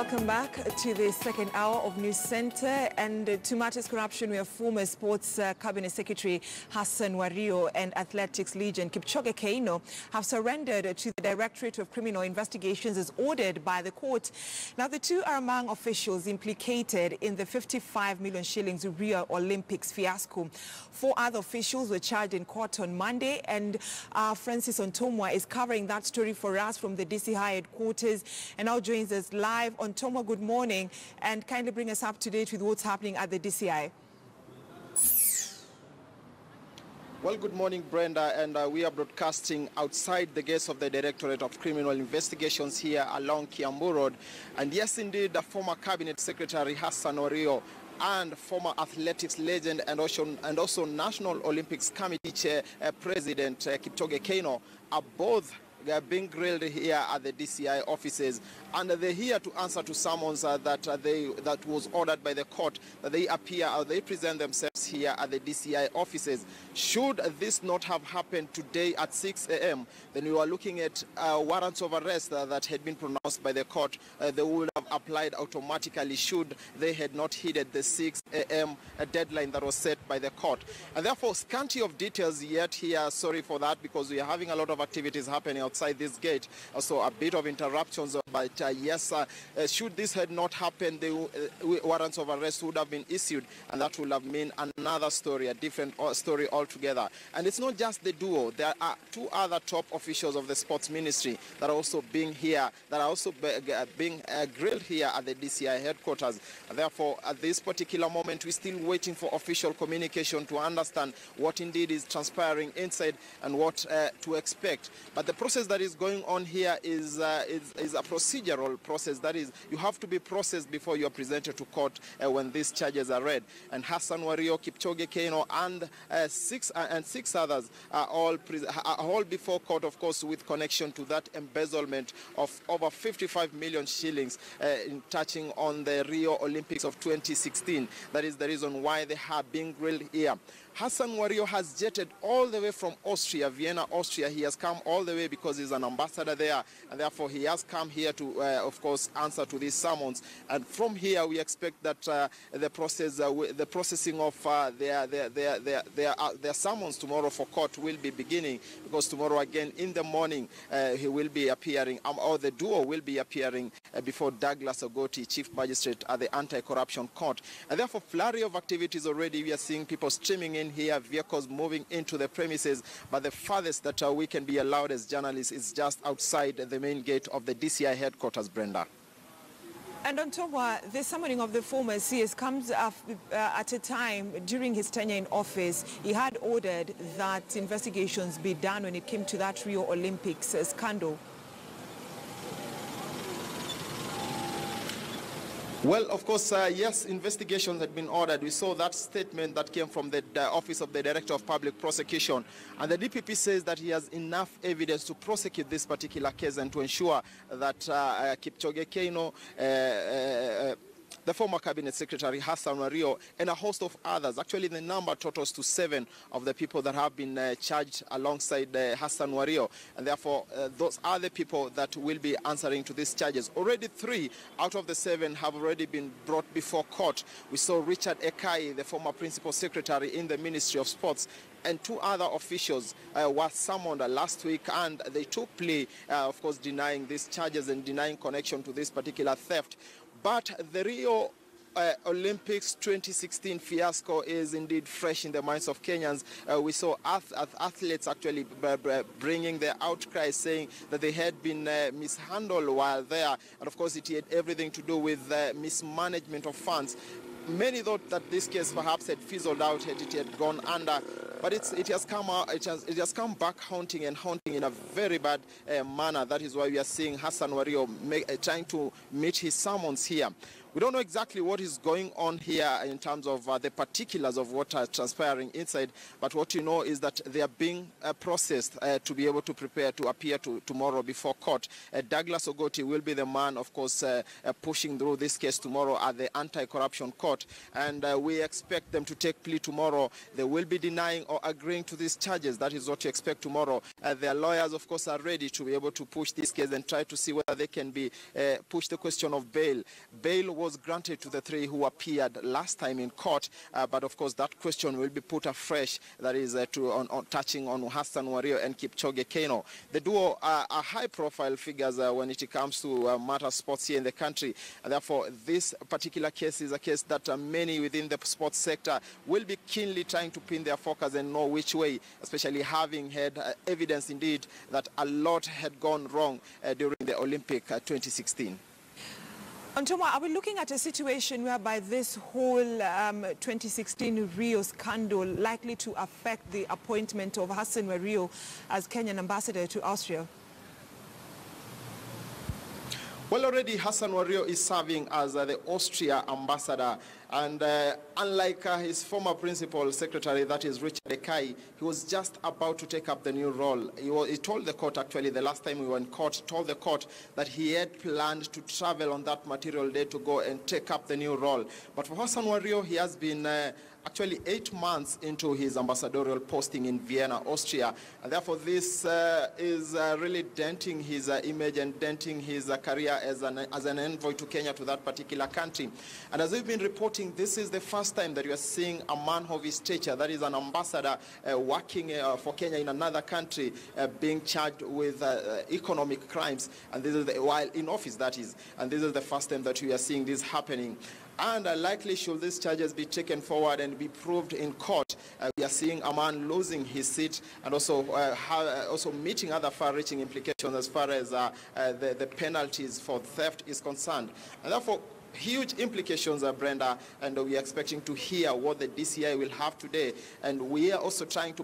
Welcome back to the second hour of News Center. And to matters corruption, we have former Sports Cabinet Secretary Hassan Wario and athletics legend Kipchoge Keino have surrendered to the Directorate of Criminal Investigations as ordered by the court. Now, the two are among officials implicated in the 55 million shillings Rio Olympics fiasco. Four other officials were charged in court on Monday, and Francis Ontomwa is covering that story for us from the DCI headquarters and now joins us live. Ontomwa, good morning, and kindly bring us up to date with what's happening at the DCI. Well, good morning, Brenda, and we are broadcasting outside the gates of the Directorate of Criminal Investigations here along Kiambu Road. And yes, indeed, the former Cabinet Secretary Hassan Wario and former athletics legend and also National Olympics Committee Chair President Kipchoge Keino are both being grilled here at the DCI offices, and they're here to answer to summons that was ordered by the court that they appear or they present themselves here at the DCI offices. Should this not have happened today at 6 a.m., then we are looking at warrants of arrest that had been pronounced by the court. They would have applied automatically should they had not heeded the 6 a.m. deadline that was set by the court. And therefore, scanty of details yet here. Sorry for that, because we are having a lot of activities happening outside this gate. Also, a bit of interruptions. But yes, should this had not happened, the warrants of arrest would have been issued, and that would have meant another story, a different story altogether. And it's not just the duo. There are two other top officials of the sports ministry that are also being here, that are also being grilled here at the DCI headquarters. And therefore, at this particular moment, we're still waiting for official communication to understand what indeed is transpiring inside and what to expect. But the process that is going on here is a procedural process. That is, you have to be processed before you are presented to court when these charges are read. And Hassan Wario, Kipchoge Keino, and six others are all before court, of course, with connection to that embezzlement of over 55 million shillings in touching on the Rio Olympics of 2016. That is the reason why they have been grilled here. Hassan Wario has jetted all the way from Austria, Vienna, Austria. He has come all the way because he's an ambassador there, and therefore he has come here to, of course, answer to these summons. And from here, we expect that the processing of their summons tomorrow for court will be beginning, because tomorrow again in the morning he will be appearing, or the duo will be appearing before Douglas Ogoti, Chief Magistrate at the Anti-Corruption Court. And therefore, flurry of activities already. We are seeing people streaming in here, vehicles moving into the premises, but the farthest that we can be allowed as journalists is just outside the main gate of the DCI headquarters, Brenda. And Ontomwa, the summoning of the former CS comes at a time during his tenure in office. He had ordered that investigations be done when it came to that Rio Olympics scandal. Well, of course, yes, investigations had been ordered. We saw that statement that came from the Office of the Director of Public Prosecution. And the DPP says that he has enough evidence to prosecute this particular case and to ensure that Kipchoge Keino, the former Cabinet Secretary Hassan Wario, and a host of others. Actually, the number totals to 7 of the people that have been charged alongside Hassan Wario. And therefore, those are the people that will be answering to these charges. Already 3 out of the 7 have already been brought before court. We saw Richard Ekai, the former Principal Secretary in the Ministry of Sports, and 2 other officials were summoned last week, and they took plea, of course, denying these charges and denying connection to this particular theft. But the Rio Olympics 2016 fiasco is indeed fresh in the minds of Kenyans. We saw athletes actually bringing their outcry, saying that they had been mishandled while there. And of course, it had everything to do with mismanagement of funds. Many thought that this case perhaps had fizzled out, it had gone under, but it has come back haunting in a very bad manner. That is why we are seeing Hassan Wario trying to meet his summons here. We don't know exactly what is going on here in terms of the particulars of what are transpiring inside, but what you know is that they are being processed to be able to prepare to appear tomorrow before court. Douglas Ogoti will be the man, of course, pushing through this case tomorrow at the anti-corruption court, and we expect them to take plea tomorrow. They will be denying or agreeing to these charges. That is what you expect tomorrow. Their lawyers, of course, are ready to be able to push this case and try to see whether they can be push the question of bail. Bail was granted to the three who appeared last time in court, but of course that question will be put afresh. That is touching on Hassan Wario and Kipchoge Keino. The duo are high-profile figures when it comes to matter sports here in the country. And therefore, this particular case is a case that many within the sports sector will be keenly trying to pin their focus and know which way, especially having had evidence indeed that a lot had gone wrong during the Olympic 2016. Antoma, are we looking at a situation whereby this whole 2016 Rio scandal likely to affect the appointment of Hassan Wario as Kenyan ambassador to Austria? Well, already Hassan Wario is serving as the Austria ambassador, and unlike his former principal secretary, that is Richard Ekai, he was just about to take up the new role. He told the court, actually, the last time we were in court, told the court that he had planned to travel on that material day to go and take up the new role. But for Hassan Wario, he has been actually 8 months into his ambassadorial posting in Vienna, Austria. And therefore, this is really denting his image and denting his career as an envoy to Kenya, to that particular country. And as we've been reporting, this is the first time that you are seeing a man of his stature, that is an ambassador working for Kenya in another country, being charged with economic crimes. And this is while in office, that is. And this is the first time that we are seeing this happening. And likely should these charges be taken forward and be proved in court, we are seeing a man losing his seat and also meeting other far-reaching implications as far as the penalties for theft is concerned. And therefore, huge implications, Brenda, and we are expecting to hear what the DCI will have today. And we are also trying to